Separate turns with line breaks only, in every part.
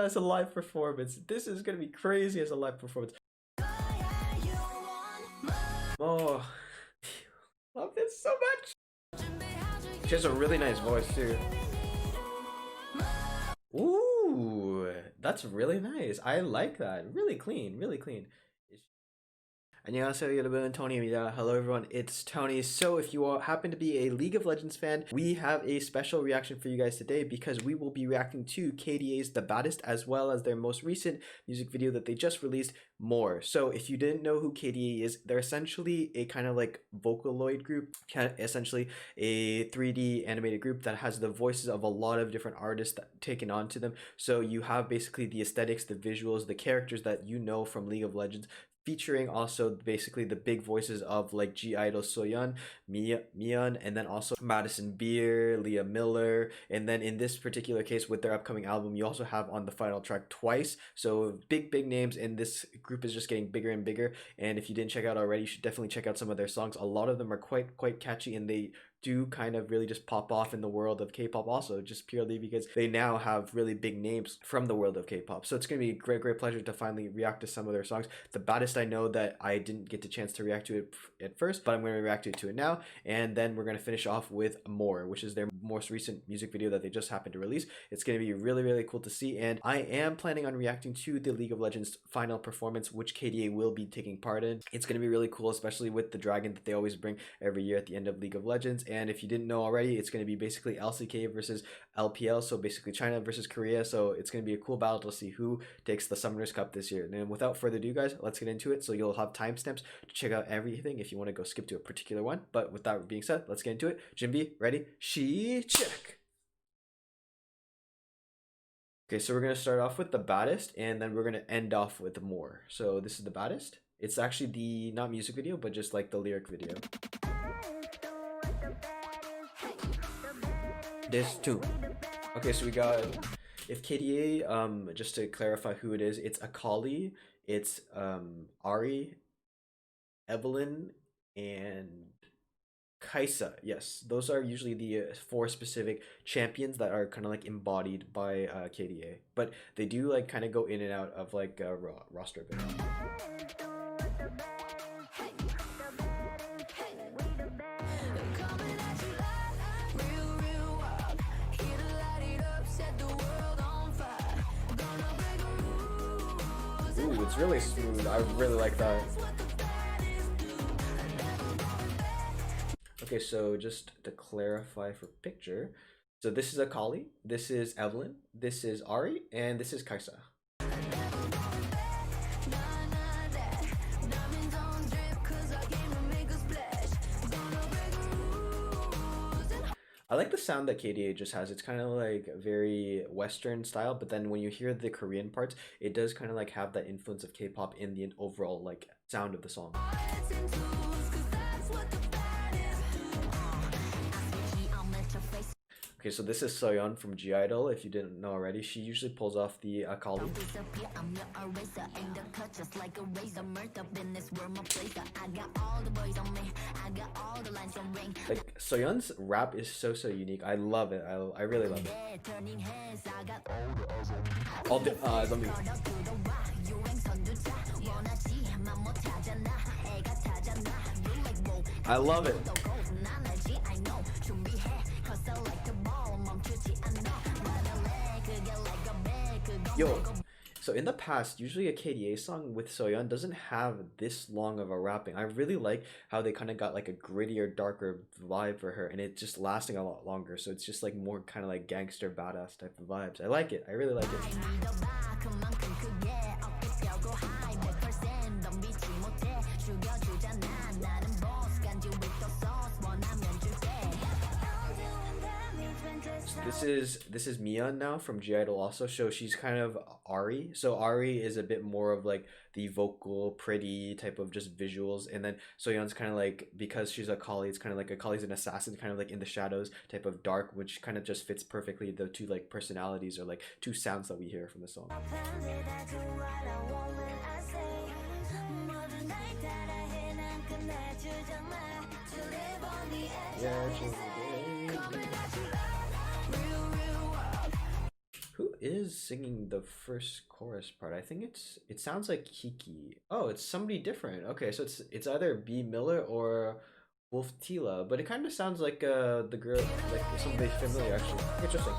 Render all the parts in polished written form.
as a live performance. This is gonna be crazy as a live performance. Oh, love this so much. She has a really nice voice too. Ooh, that's really nice. I like that. Really clean, really clean. 안녕하세요 여러분, Tony입니다. Hello everyone, it's Tony. So if you all happen to be a League of Legends fan, we have a special reaction for you guys today because we will be reacting to KDA's The Baddest as well as their most recent music video that they just released, More. So if you didn't know who KDA is, they're essentially a kind of like Vocaloid group, essentially a 3D animated group that has the voices of a lot of different artists taken onto them. So you have basically the aesthetics, the visuals, the characters that you know from League of Legends, featuring also basically the big voices of like GIDLE, Soyeon, Miyeon, and then also Madison, Leah Miller, and then in this particular case with their upcoming album, you also have on the final track Twice. So big names, and this group is just getting bigger and bigger. And if you didn't check out already, you should definitely check out some of their songs. A lot of them are quite catchy, and they do kind of really just pop off in the world of K-pop also, just purely because they now have really big names from the world of K-pop. So it's going to be a great pleasure to finally react to some of their songs. The Baddest, I know that I didn't get the chance to react to it at first, but I'm going to react to it now. And then we're going to finish off with More, which is their most recent music video that they just happened to release. It's going to be really cool to see, and I am planning on reacting to the League of Legends final performance, which KDA will be taking part in. It's going to be really cool, especially with the dragon that they always bring every year at the end of League of Legends. And if you didn't know already, it's going to be basically LCK versus LPL, so basically China versus Korea. So it's going to be a cool battle to see who takes the Summoners Cup this year. And without further ado, guys, let's get into it. So you'll have timestamps to check out everything if you want to go skip to a particular one. But with that being said, let's get into it. Jinbi, ready? She check. Okay, so we're going to start off with The Baddest, and then we're going to end off with More. So this is The Baddest. It's actually the, not music video, but just like the lyric video. This too. Okay, so we got, if KDA, just to clarify who it is, it's Akali, it's Ahri, Evelynn, and Kaisa. Yes, those are usually the 4 specific champions that are kind of like embodied by KDA, but they do like kind of go in and out of like a roster of it. Ooh, it's really smooth. I really like that. Okay, so just to clarify for picture, so this is Akali, this is Evelynn, this is Ahri, and this is Kaisa. I like the sound that KDA just has. It's kind of like very Western style, but then when you hear the Korean parts, it does kind of like have that influence of K-pop in the overall like sound of the song. Okay, so this is Soyeon from GIDLE. If you didn't know already, she usually pulls off the Akali. Like Soyeon's rap is so unique. I love it. I really love it. All the eyes on me. I love it. Yo, so in the past, usually a KDA song with Soyeon doesn't have this long of a rapping. I really like how they kind of got like a grittier, darker vibe for her, and it's just lasting a lot longer. So it's just like more kind of like gangster badass type of vibes. I like it. I really like it. This is Miyeon now from GIDLE also, so she's kind of Ahri. So Ahri is a bit more of like the vocal, pretty type of just visuals, and then Soyeon's kind of like, because she's Akali, it's kind of like Akali's an assassin, kind of like in the shadows type of dark, which kind of just fits perfectly the two like personalities or like two sounds that we hear from the song. Yeah, is singing the first chorus part? I think it sounds like Kiki. Oh, it's somebody different. Okay, so it's either B Miller or Wolftyla, but it kind of sounds like the girl, like somebody familiar actually. Interesting.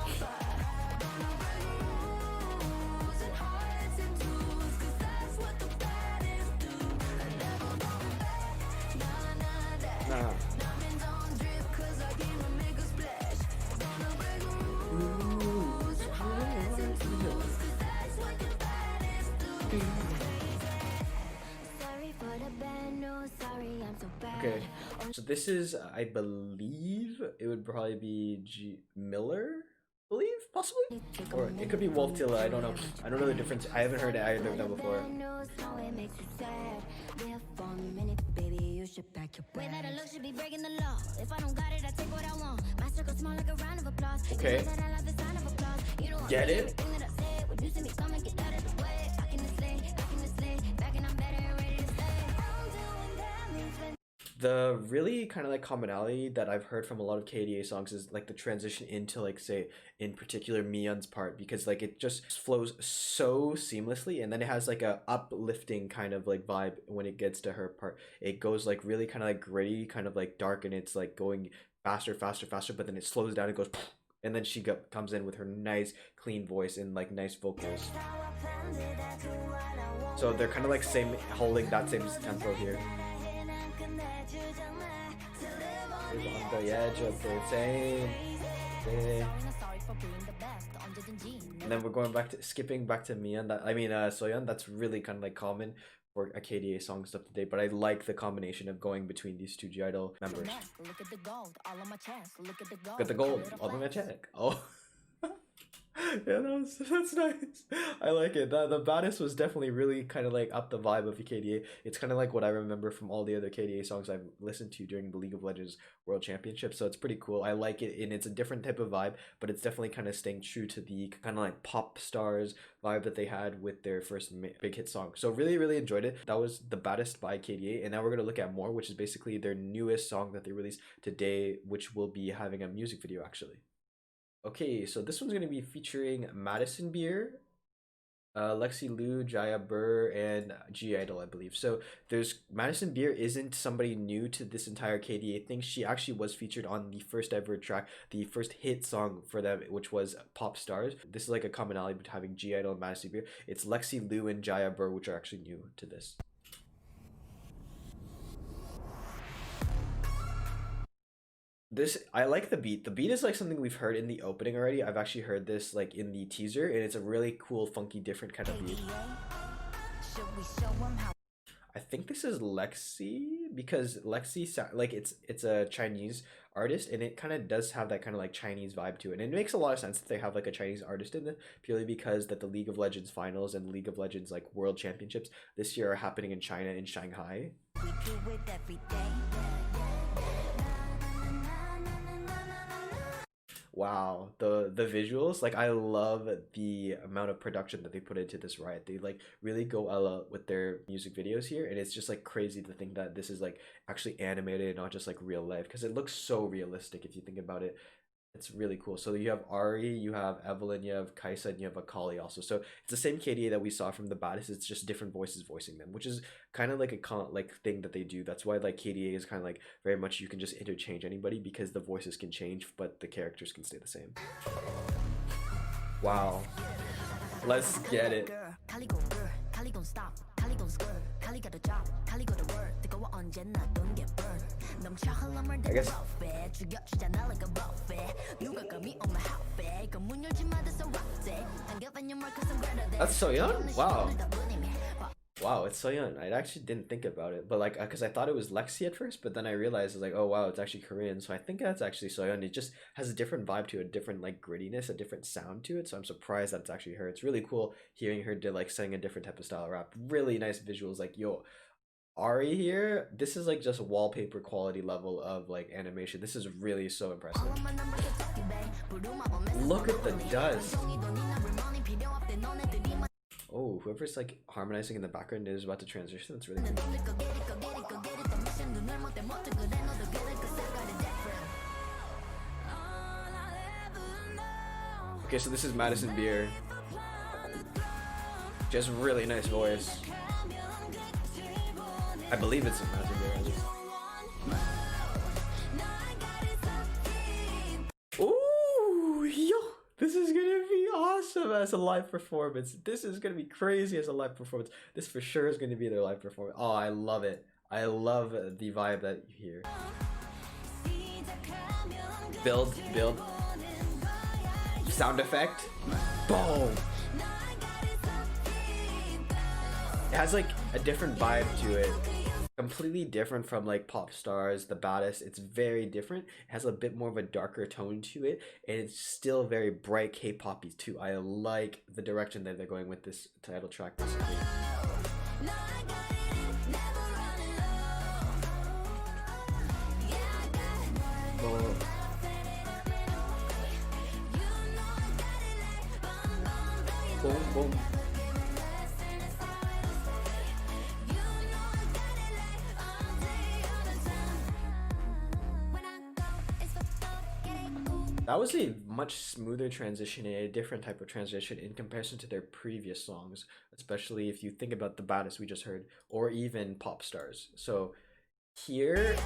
Nah. Okay, so this is, I believe it would probably be G Miller, possibly, or it could be Wolftyla. I don't know. I don't know the difference. I haven't heard either of them before. Okay. Get it? The really kind of like commonality that I've heard from a lot of KDA songs is like the transition into like, say, in particular Miyeon's part, because like it just flows so seamlessly, and then it has like a uplifting kind of like vibe when it gets to her part. It goes like really kind of like gritty, kind of like dark, and it's like going faster, but then it slows down and goes, and then she comes in with her nice clean voice and like nice vocals. So they're kind of like holding that same tempo here. On the edge of the same thing. And then we're going back to skipping back to Miyeon. Soyeon. That's really kind of like common for a KDA song stuff today, but I like the combination of going between these two GIDLE members. Look at the gold, all on my chest. Look at the gold, all on my check. Oh. Yeah, that's nice. I like it. The Baddest was definitely really kind of like up the vibe of the KDA. It's kind of like what I remember from all the other KDA songs I've listened to during the League of Legends World Championship. So it's pretty cool. I like it, and it's a different type of vibe, but it's definitely kind of staying true to the kind of like pop stars vibe that they had with their first big hit song. So really enjoyed it. That was The Baddest by KDA, and now we're gonna look at More, which is basically their newest song that they released today, which will be having a music video actually. Okay, so this one's going to be featuring Madison, Lexie, Jaira, and GIDLE, I believe. So there's Madison isn't somebody new to this entire KDA thing. She actually was featured on the first ever track, the first hit song for them, which was Pop Stars. This is like a commonality between having GIDLE and Madison. It's Lexie, and Jaira, which are actually new to this. I like the beat. The beat is like something we've heard in the opening already. I've actually heard this like in the teaser, and it's a really cool, funky, different kind of beat. I think this is Lexie, because Lexie like it's a Chinese artist, and it kind of does have that kind of like Chinese vibe to it. And it makes a lot of sense that they have like a Chinese artist in it, purely because that the League of Legends finals and League of Legends like World Championships this year are happening in China, in Shanghai. We do it every day. Wow, the visuals, like I love the amount of production that they put into this riot. They like really go all out with their music videos here, and it's just like crazy to think that this is like actually animated and not just like real life, because it looks so realistic if you think about it. It's really cool. So you have Ahri, you have Evelynn, you have Kaisa, and you have Akali also. So it's the same KDA that we saw from the Baddest. It's just different voices voicing them, which is kind of like a thing that they do. That's why like KDA is kind of like very much you can just interchange anybody, because the voices can change, but the characters can stay the same. Wow. Let's get it. I guess. That's Soyeon? Wow. Wow, it's Soyeon. I actually didn't think about it, but like, because I thought it was Lexie at first, but then I realized like, oh wow, it's actually Korean. So I think that's actually Soyeon. It just has a different vibe to it, a different like grittiness, a different sound to it. So I'm surprised that it's actually her. It's really cool hearing her like sing a different type of style of rap. Really nice visuals. Like, yo, Ahri here, this is like just wallpaper quality level of like animation. This is really so impressive. Look at the dust. Oh, whoever's like harmonizing in the background is about to transition. That's really cool. Okay, so this is Madison. She has a really nice voice. I believe it's a Madison at least. Ooh, yo, this is gonna be awesome as a live performance. This is gonna be crazy as a live performance. This for sure is gonna be their live performance. Oh, I love it. I love the vibe that you hear. Build. Sound effect. Boom. It has like a different vibe to it. Completely different from like pop stars, the Baddest. It's very different. It has a bit more of a darker tone to it, and it's still very bright K-poppy too. I like the direction that they're going with this title track basically. Oh. Boom, boom. That was a much smoother transition and a different type of transition in comparison to their previous songs, especially if you think about the Baddest we just heard, or even pop stars. So here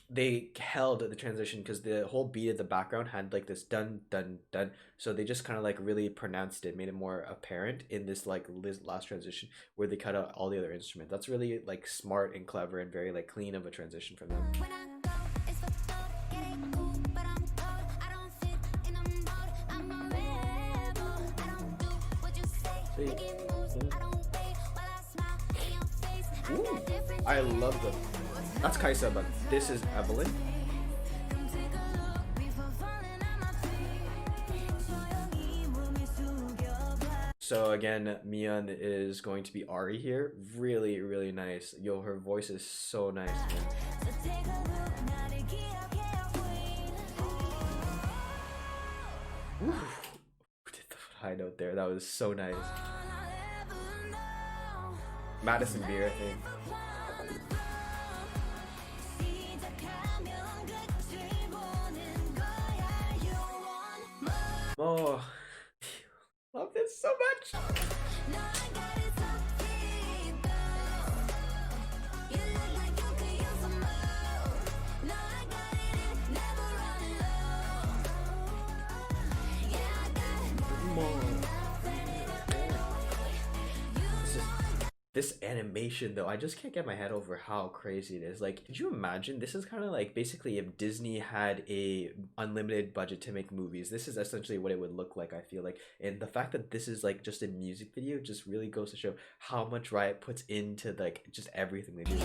they held the transition because the whole beat of the background had like this dun dun dun, so they just kind of like really pronounced it, made it more apparent in this like last transition where they cut out all the other instruments. That's really like smart and clever and very like clean of a transition from them. Ooh, I love them. That's Kaisa, but this is Evelynn. So again, Miyeon is going to be Ahri here. Really, really nice. Yo, her voice is so nice, man. Ooh, did the high note there. That was so nice. Madison beer, I think. Oh, love this so much. This animation though, I just can't get my head over how crazy it is. Like, could you imagine? This is kind of like basically if Disney had a unlimited budget to make movies. This is essentially what it would look like, I feel like. And the fact that this is like just a music video just really goes to show how much Riot puts into like just everything they do.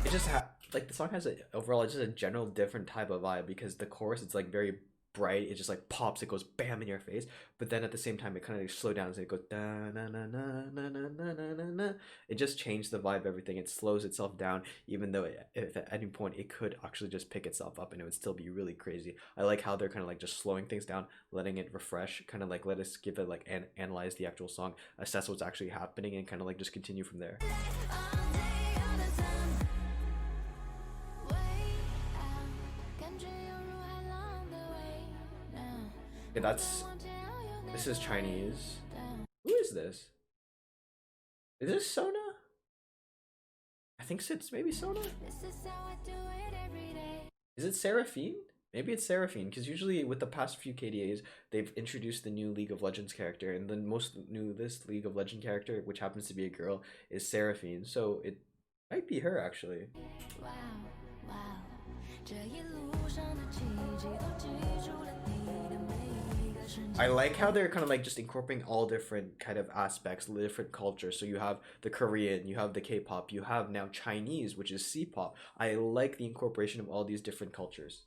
It just like the song has overall just a general different type of vibe because the chorus, it's like very bright, it just like pops, it goes bam in your face, but then at the same time it kind of like slows down, so it goes da na na na na na na na na. It just changed the vibe of everything. It slows itself down, even though if at any point it could actually just pick itself up and it would still be really crazy. I like how they're kind of like just slowing things down, letting it refresh, kind of like let us give it like analyze the actual song, assess what's actually happening, and kind of like just continue from there. Okay, this is Chinese. Who is this? Is this Sona? I think it's maybe Sona. Is it Seraphine? Maybe it's Seraphine, because usually with the past few KDAs, they've introduced the new League of Legends character, and the most newest League of Legends character, which happens to be a girl, is Seraphine. So it might be her actually. Wow, wow. I like how they're kind of like just incorporating all different kind of aspects, different cultures. So you have the Korean, you have the K-pop, you have now Chinese, which is C-pop. I like the incorporation of all these different cultures.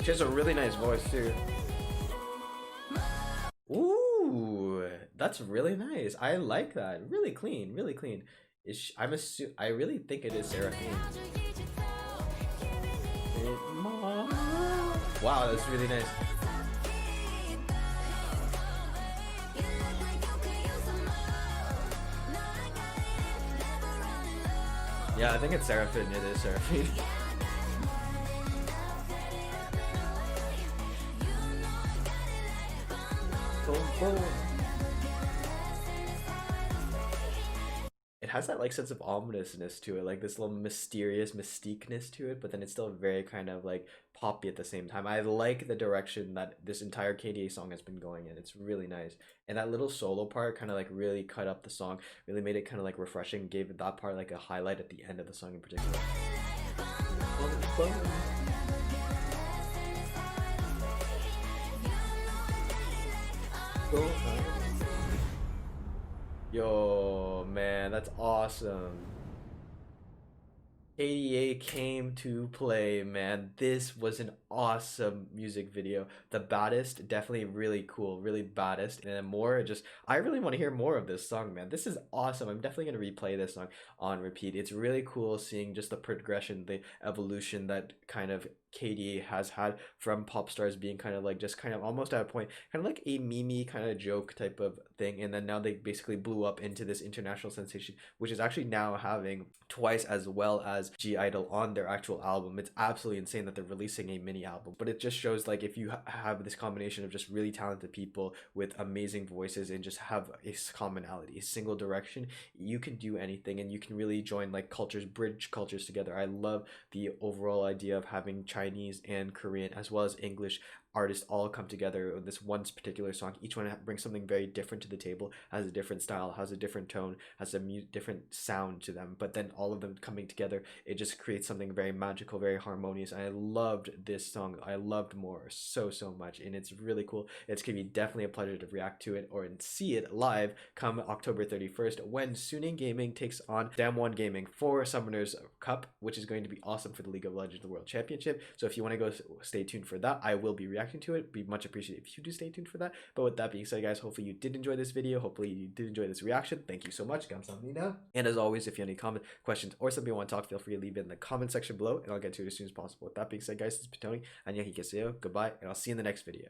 She has a really nice voice too. Ooh, that's really nice. I like that. Really clean, really clean. I really think it is Seraphine. Wow, that's really nice. Yeah, I think it's Seraphine. It is Seraphine. Boom, boom. It has that like sense of ominousness to it, like this little mysterious mystiqueness to it, but then it's still very kind of like poppy at the same time. I like the direction that this entire KDA song has been going in. It's really nice. And that little solo part kind of like really cut up the song, really made it kind of like refreshing, gave that part like a highlight at the end of the song in particular. Yo, man, that's awesome. KDA came to play, man. This was an awesome music video. The Baddest, definitely really cool, really Baddest. And then more, just, I really want to hear more of this song, man. This is awesome. I'm definitely going to replay this song on repeat. It's really cool seeing just the progression, the evolution that kind of KDA has had from pop stars being kind of like just kind of almost at a point kind of like a meme kind of joke type of thing, and then now they basically blew up into this international sensation, which is actually now having twice as well as GIDLE on their actual album. It's absolutely insane that they're releasing a mini album, but it just shows like if you have this combination of just really talented people with amazing voices and just have a commonality, a single direction, you can do anything, and you can really join like cultures, bridge cultures together. I love the overall idea of having Chinese and Korean as well as English artists all come together in this one particular song. Each one brings something very different to the table, has a different style, has a different tone, has a different sound to them, but then all of them coming together, it just creates something very magical, very harmonious. And I loved this song. I loved More so much, and it's really cool. It's gonna be definitely a pleasure to react to it or see it live come October 31st when Suning Gaming takes on Damwon Gaming for Summoners Cup, which is going to be awesome for the League of Legends World Championship. So if you want to go stay tuned for that, I will be reacting to it. Be much appreciated if you do stay tuned for that. But with that being said, guys, hopefully you did enjoy this video. Hopefully you did enjoy this reaction. Thank you so much. 감사합니다. And as always, if you have any comments, questions, or something you want to talk, feel free to leave it in the comment section below, and I'll get to it as soon as possible. With that being said, guys, this is Tony. 안녕히 계세요. Goodbye, and I'll see you in the next video.